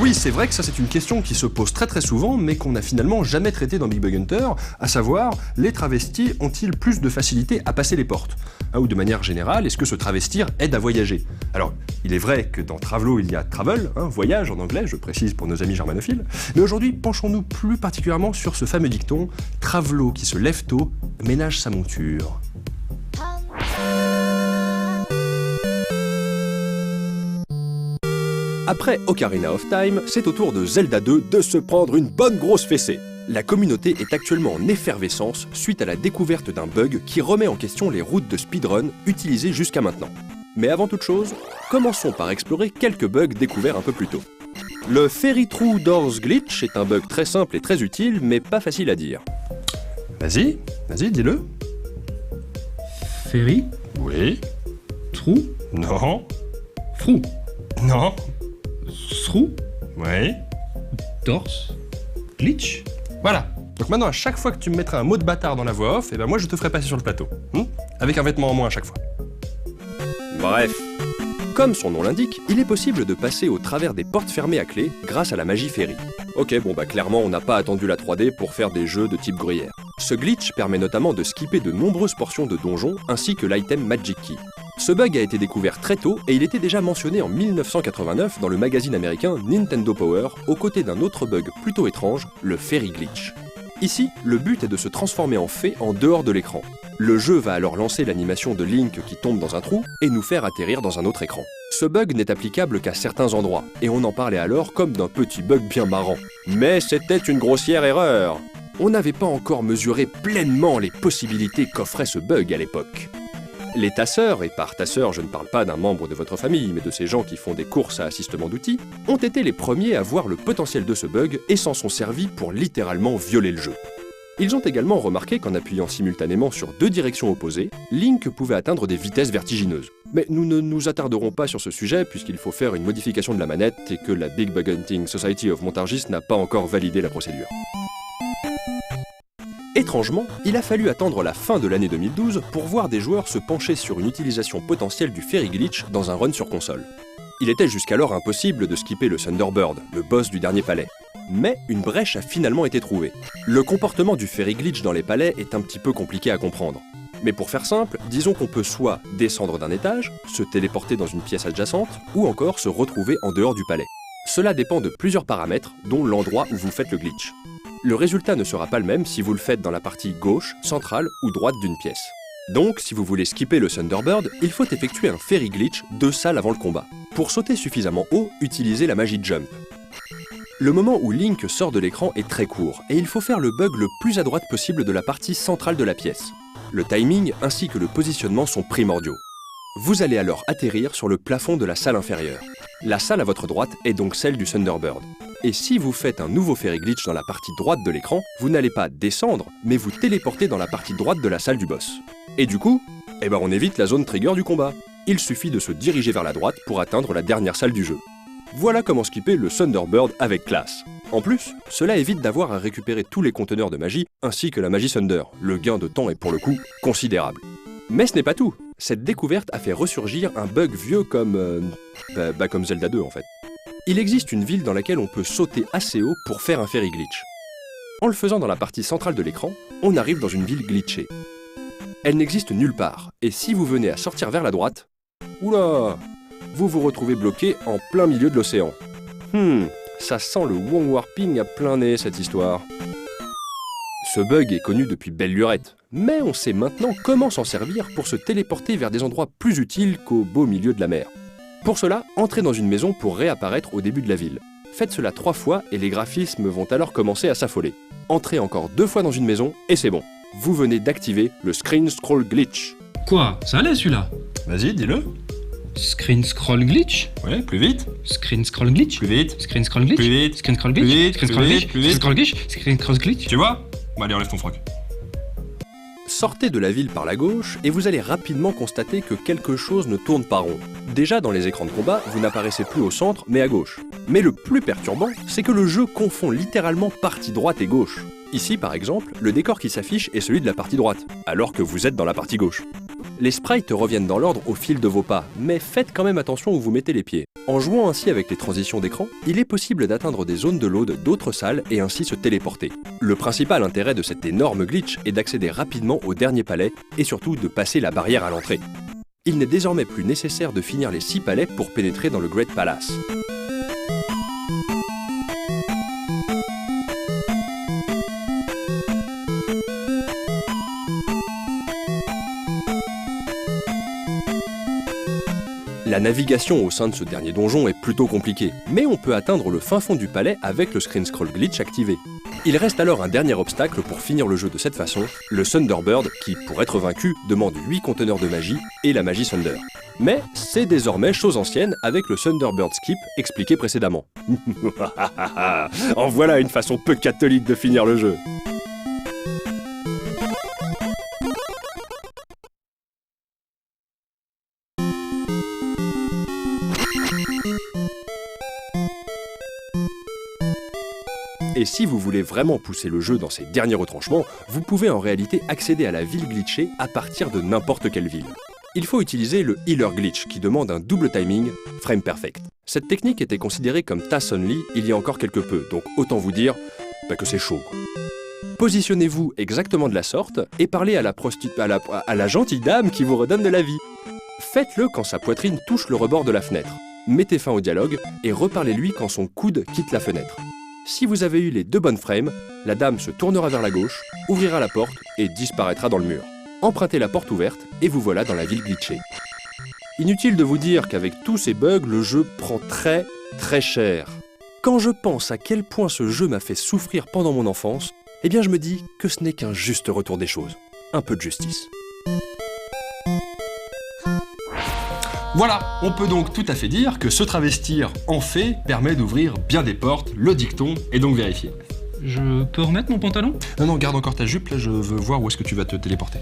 oui, c'est vrai que ça c'est une question qui se pose très souvent, mais qu'on n'a finalement jamais traitée dans Big Bug Hunter, à savoir, les travestis ont-ils plus de facilité à passer les portes? Ou de manière générale, est-ce que se travestir aide à voyager? Alors, il est vrai que dans Travelo il y a travel, voyage en anglais, je précise pour nos amis germanophiles, mais aujourd'hui penchons-nous plus particulièrement sur ce fameux dicton « Travelo qui se lève tôt, ménage sa monture ». Après Ocarina of Time, c'est au tour de Zelda 2 de se prendre une bonne grosse fessée. La communauté est actuellement en effervescence suite à la découverte d'un bug qui remet en question les routes de speedrun utilisées jusqu'à maintenant. Mais avant toute chose, commençons par explorer quelques bugs découverts un peu plus tôt. Le Fairy True Doors Glitch est un bug très simple et très utile, mais pas facile à dire. Vas-y, dis-le. Ferry, Oui. trou, Non. frou, Non. srou, Oui. torse, glitch. Voilà. Donc maintenant, à chaque fois que tu me mettras un mot de bâtard dans la voix off, moi je te ferai passer sur le plateau. Avec un vêtement en moins à chaque fois. Bref. Comme son nom l'indique, il est possible de passer au travers des portes fermées à clé grâce à la magie Fairy. Ok, clairement on n'a pas attendu la 3D pour faire des jeux de type gruyère. Ce glitch permet notamment de skipper de nombreuses portions de donjons ainsi que l'item Magic Key. Ce bug a été découvert très tôt et il était déjà mentionné en 1989 dans le magazine américain Nintendo Power aux côtés d'un autre bug plutôt étrange, le Fairy Glitch. Ici, le but est de se transformer en fée en dehors de l'écran. Le jeu va alors lancer l'animation de Link qui tombe dans un trou et nous faire atterrir dans un autre écran. Ce bug n'est applicable qu'à certains endroits, et on en parlait alors comme d'un petit bug bien marrant. Mais c'était une grossière erreur! On n'avait pas encore mesuré pleinement les possibilités qu'offrait ce bug à l'époque. Les tasseurs, et par tasseurs je ne parle pas d'un membre de votre famille, mais de ces gens qui font des courses à assistement d'outils, ont été les premiers à voir le potentiel de ce bug et s'en sont servis pour littéralement violer le jeu. Ils ont également remarqué qu'en appuyant simultanément sur deux directions opposées, Link pouvait atteindre des vitesses vertigineuses. Mais nous ne nous attarderons pas sur ce sujet puisqu'il faut faire une modification de la manette et que la Big Bug Hunting Society of Montargis n'a pas encore validé la procédure. Étrangement, il a fallu attendre la fin de l'année 2012 pour voir des joueurs se pencher sur une utilisation potentielle du Fairy Glitch dans un run sur console. Il était jusqu'alors impossible de skipper le Thunderbird, le boss du dernier palais. Mais une brèche a finalement été trouvée. Le comportement du Fairy Glitch dans les palais est un petit peu compliqué à comprendre. Mais pour faire simple, disons qu'on peut soit descendre d'un étage, se téléporter dans une pièce adjacente, ou encore se retrouver en dehors du palais. Cela dépend de plusieurs paramètres, dont l'endroit où vous faites le glitch. Le résultat ne sera pas le même si vous le faites dans la partie gauche, centrale ou droite d'une pièce. Donc, si vous voulez skipper le Thunderbird, il faut effectuer un Fairy Glitch 2 salles avant le combat. Pour sauter suffisamment haut, utilisez la magie Jump. Le moment où Link sort de l'écran est très court, et il faut faire le bug le plus à droite possible de la partie centrale de la pièce. Le timing ainsi que le positionnement sont primordiaux. Vous allez alors atterrir sur le plafond de la salle inférieure. La salle à votre droite est donc celle du Thunderbird. Et si vous faites un nouveau Fairy Glitch dans la partie droite de l'écran, vous n'allez pas descendre, mais vous téléporter dans la partie droite de la salle du boss. Et du coup, on évite la zone trigger du combat. Il suffit de se diriger vers la droite pour atteindre la dernière salle du jeu. Voilà comment skipper le Thunderbird avec classe. En plus, cela évite d'avoir à récupérer tous les conteneurs de magie, ainsi que la magie Thunder. Le gain de temps est pour le coup considérable. Mais ce n'est pas tout. Cette découverte a fait ressurgir un bug vieux comme Zelda 2 en fait. Il existe une ville dans laquelle on peut sauter assez haut pour faire un Fairy Glitch. En le faisant dans la partie centrale de l'écran, on arrive dans une ville glitchée. Elle n'existe nulle part, et si vous venez à sortir vers la droite, oula, vous vous retrouvez bloqué en plein milieu de l'océan. Ça sent le Wong Warping à plein nez cette histoire. Ce bug est connu depuis belle lurette, mais on sait maintenant comment s'en servir pour se téléporter vers des endroits plus utiles qu'au beau milieu de la mer. Pour cela, entrez dans une maison pour réapparaître au début de la ville. Faites cela 3 fois et les graphismes vont alors commencer à s'affoler. Entrez encore 2 fois dans une maison et c'est bon. Vous venez d'activer le Screen Scroll Glitch. Quoi? Ça allait celui-là? Vas-y, dis-le. Screen Scroll Glitch? Ouais, plus vite. Screen Scroll Glitch? Plus vite. Screen Scroll Glitch? Plus vite. Screen Scroll Glitch? Plus vite. Screen Scroll Glitch? Plus vite. Screen Scroll Glitch? Screen Scroll Glitch? Tu vois? Allez, enlève ton froc. Sortez de la ville par la gauche et vous allez rapidement constater que quelque chose ne tourne pas rond. Déjà dans les écrans de combat, vous n'apparaissez plus au centre mais à gauche. Mais le plus perturbant, c'est que le jeu confond littéralement partie droite et gauche. Ici par exemple, le décor qui s'affiche est celui de la partie droite, alors que vous êtes dans la partie gauche. Les sprites reviennent dans l'ordre au fil de vos pas, mais faites quand même attention où vous mettez les pieds. En jouant ainsi avec les transitions d'écran, il est possible d'atteindre des zones de load d'autres salles et ainsi se téléporter. Le principal intérêt de cet énorme glitch est d'accéder rapidement au dernier palais et surtout de passer la barrière à l'entrée. Il n'est désormais plus nécessaire de finir les 6 palais pour pénétrer dans le Great Palace. La navigation au sein de ce dernier donjon est plutôt compliquée, mais on peut atteindre le fin fond du palais avec le screen scroll glitch activé. Il reste alors un dernier obstacle pour finir le jeu de cette façon, le Thunderbird qui, pour être vaincu, demande 8 conteneurs de magie et la magie Thunder. Mais c'est désormais chose ancienne avec le Thunderbird Skip expliqué précédemment. En voilà une façon peu catholique de finir le jeu. Et si vous voulez vraiment pousser le jeu dans ses derniers retranchements, vous pouvez en réalité accéder à la ville glitchée à partir de n'importe quelle ville. Il faut utiliser le Healer Glitch qui demande un double timing, frame perfect. Cette technique était considérée comme TAS only il y a encore quelque peu, donc autant vous dire que c'est chaud. Positionnez-vous exactement de la sorte et parlez à la gentille dame qui vous redonne de la vie. Faites-le quand sa poitrine touche le rebord de la fenêtre. Mettez fin au dialogue et reparlez-lui quand son coude quitte la fenêtre. Si vous avez eu les 2 bonnes frames, la dame se tournera vers la gauche, ouvrira la porte et disparaîtra dans le mur. Empruntez la porte ouverte et vous voilà dans la ville glitchée. Inutile de vous dire qu'avec tous ces bugs, le jeu prend très cher. Quand je pense à quel point ce jeu m'a fait souffrir pendant mon enfance, eh bien je me dis que ce n'est qu'un juste retour des choses. Un peu de justice. Voilà, on peut donc tout à fait dire que se travestir en fée permet d'ouvrir bien des portes, le dicton est donc vérifié. Je peux remettre mon pantalon? Non, garde encore ta jupe, là je veux voir où est-ce que tu vas te téléporter.